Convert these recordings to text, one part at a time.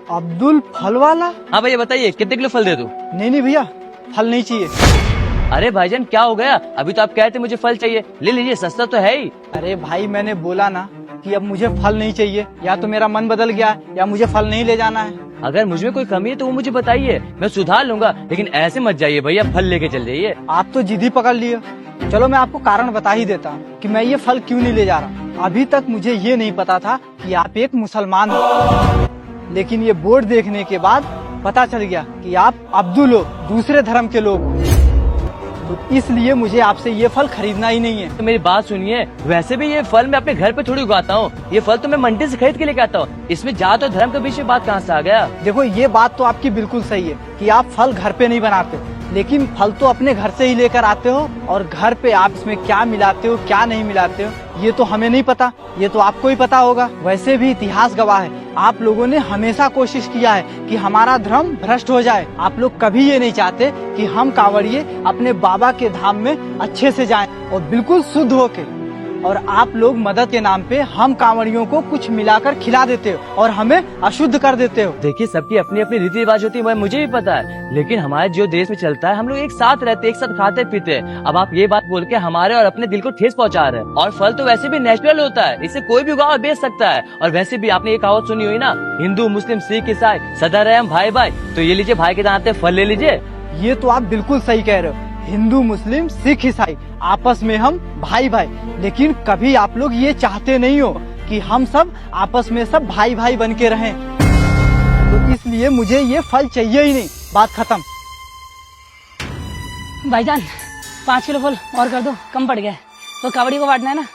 अब्दुल फल वाला? हाँ भैया बताइए कितने किलो फल दे दूं? नहीं भैया, फल नहीं चाहिए। अरे भाईजान क्या हो गया? अभी तो आप कह रहे थे मुझे फल चाहिए। ले लीजिए, सस्ता तो है ही। अरे भाई मैंने बोला ना कि अब मुझे फल नहीं चाहिए, या तो मेरा मन बदल गया है या मुझे फल नहीं ले जाना है। अगर मुझमें कोई कमी है तो वो मुझे बताइए, मैं सुधार लूंगा। लेकिन ऐसे मत जाइए भैया, फल लेके चल जाइए। आप तो जिद ही पकड़ लिए। चलो मैं आपको कारण बता ही देता हूँ कि मैं ये फल क्यों नहीं ले जा रहा। अभी तक मुझे ये नहीं पता था कि आप एक मुसलमान हो, लेकिन ये बोर्ड देखने के बाद पता चल गया कि आप अब्दुल हो, दूसरे धर्म के लोग हो। तो इसलिए मुझे आपसे ये फल खरीदना ही नहीं है। तो मेरी बात सुनिए, वैसे भी ये फल मैं अपने घर पे थोड़ी उगाता हूँ। ये फल तो मैं मंडी से खरीद के लेके आता हूँ। इसमें जात और धर्म के बीच में बात कहाँ से आ गया? देखो ये बात तो आपकी बिल्कुल सही है कि आप फल घर पे नहीं बनाते, लेकिन फल तो अपने घर से ही लेकर आते हो, और घर पे आप इसमें क्या मिलाते हो क्या नहीं मिलाते हो ये तो हमें नहीं पता, ये तो आपको ही पता होगा। वैसे भी इतिहास गवाह है, आप लोगों ने हमेशा कोशिश किया है कि हमारा धर्म भ्रष्ट हो जाए। आप लोग कभी ये नहीं चाहते कि हम कांवड़िए अपने बाबा के धाम में अच्छे से जाएं और बिल्कुल शुद्ध होके। और आप लोग मदद के नाम पे हम कांवड़ियों को कुछ मिलाकर खिला देते हो और हमें अशुद्ध कर देते हो। देखिए सबकी अपनी अपनी रीति रिवाज होती है, मुझे भी पता है, लेकिन हमारे जो देश में चलता है हम लोग एक साथ रहते, एक साथ खाते पीते। अब आप ये बात बोल के हमारे और अपने दिल को ठेस पहुंचा रहे हैं। और फल तो वैसे भी नेचुरल होता है, इसे कोई भी उगा और बेच सकता है। और वैसे भी आपने ये कहावत सुनी हुई ना, हिंदू मुस्लिम सिख ईसाई सदा रहे हम भाई भाई। तो ये लीजिए, भाई के दांत फल ले लीजिए। ये तो आप बिल्कुल सही कह रहे हो, हिंदू मुस्लिम सिख ईसाई आपस में हम भाई भाई, लेकिन कभी आप लोग ये चाहते नहीं हो कि हम सब आपस में सब भाई भाई बन के रहें। तो इसलिए मुझे ये फल चाहिए ही नहीं, बात खत्म। भाईजान 5 किलो फल और कर दो, कम पड़ गया है। तो कावड़ी को बांटना है ना,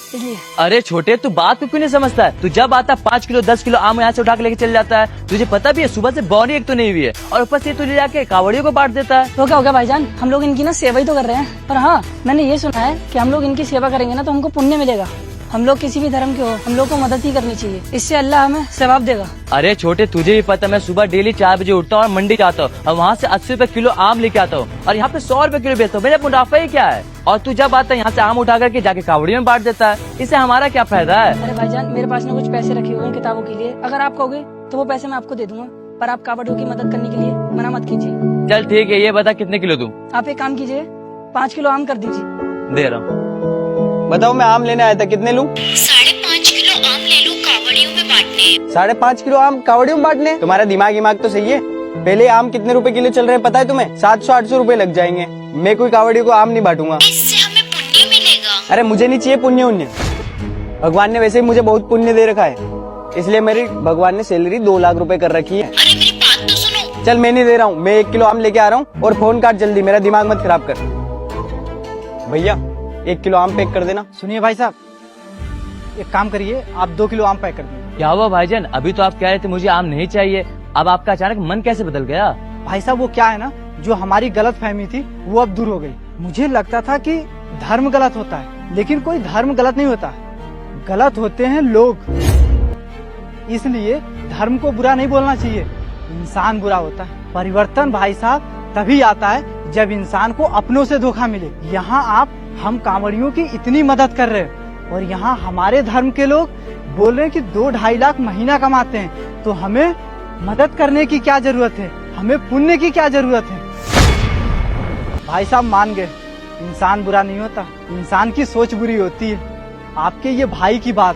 इसलिए। अरे छोटे, तू बात को क्यों नहीं समझता है? तू जब आता 5 किलो 10 किलो आम यहाँ से उठा के लेके चल जाता है। तुझे पता भी है सुबह से बौनी एक तो नहीं हुई है, और ऊपर से तुझे जाके कावड़ियों को बांट देता है। तो क्या हो गया भाईजान, हम लोग इनकी ना सेवा ही तो कर रहे हैं। पर हाँ, मैंने ये सुना है कि हम लोग इनकी सेवा करेंगे ना तो हमको पुण्य मिलेगा। हम लोग किसी भी धर्म के हो, हम लोग को मदद ही करनी चाहिए, इससे अल्लाह हमें सवाब देगा। अरे छोटे, तुझे भी पता, मैं सुबह डेली 4 बजे उठता हूँ और मंडी जाता हूँ, और वहाँ से 80 रुपए किलो आम लेके आता हूँ, और यहाँ पे 100 रुपए किलो बेचता हूँ। मेरा मुनाफा ही क्या है? और तू जब आता है यहाँ से आम उठा करके जाके कावड़ी में बांट देता है, इससे हमारा क्या फायदा है? अरे भाईजान, मेरे पास ना कुछ पैसे रखे हुए हैं किताबों के लिए, अगर आप कहोगे तो वो पैसे मैं आपको दे दूंगा, पर आप कावड़ियों की मदद करने के लिए मना मत कीजिए। चल ठीक है, ये बता कितने किलो दूं? आप एक काम कीजिए, 5 किलो आम कर दीजिए। दे रहा हूँ। बताओ, मैं आम लेने आया था, कितने लूं? 5.5 किलो आम ले लो, कावड़ियों में बांटने। 5.5 किलो आम कावड़ियों में बांटने? तुम्हारा दिमाग तो सही है। पहले आम कितने रुपए किलो चल रहे हैं पता है तुम्हें? 700-800 रुपए लग जाएंगे। मैं कोई कावड़ियों को आम नहीं बांटूंगा। इससे हमें पुण्य मिलेगा। अरे मुझे नहीं चाहिए पुण्य उन्य, भगवान ने वैसे ही मुझे बहुत पुण्य दे रखा है, इसलिए मेरी भगवान ने सैलरी 2 लाख रुपए कर रखी है। अरे मेरी बात तो सुनो। चल मैं नहीं दे रहा हूँ, मैं 1 किलो आम लेके आ रहा हूँ, और फोन काट जल्दी, मेरा दिमाग मत खराब कर। भैया 1 किलो आम पैक कर देना। सुनिए भाई साहब, एक काम करिए, आप 2 किलो आम पैक कर दीजिए। क्या हुआ भाईजान? अभी तो आप कह रहे थे मुझे आम नहीं चाहिए, अब आपका अचानक मन कैसे बदल गया? भाई साहब वो क्या है ना, जो हमारी गलत फहमी थी वो अब दूर हो गई। मुझे लगता था कि धर्म गलत होता है, लेकिन कोई धर्म गलत नहीं होता, गलत होते हैं लोग। इसलिए धर्म को बुरा नहीं बोलना चाहिए, इंसान बुरा होता है। परिवर्तन भाई साहब तभी आता है जब इंसान को अपनों से धोखा मिले। यहाँ आप हम कांवड़ियों की इतनी मदद कर रहे हैं, और यहाँ हमारे धर्म के लोग बोल रहे हैं कि 2-2.5 लाख महीना कमाते हैं, तो हमें मदद करने की क्या जरूरत है, हमें पुण्य की क्या जरूरत है? भाई साहब मान गए, इंसान बुरा नहीं होता, इंसान की सोच बुरी होती है। आपके ये भाई की बात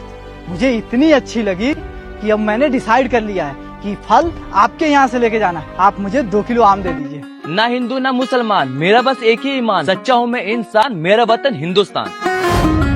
मुझे इतनी अच्छी लगी कि अब मैंने डिसाइड कर लिया है कि फल आपके यहाँ से लेके जाना है। आप मुझे 2 किलो आम दे दीजिए। ना हिंदू ना मुसलमान, मेरा बस एक ही ईमान, सच्चा हूँ मैं इंसान, मेरा वतन हिंदुस्तान।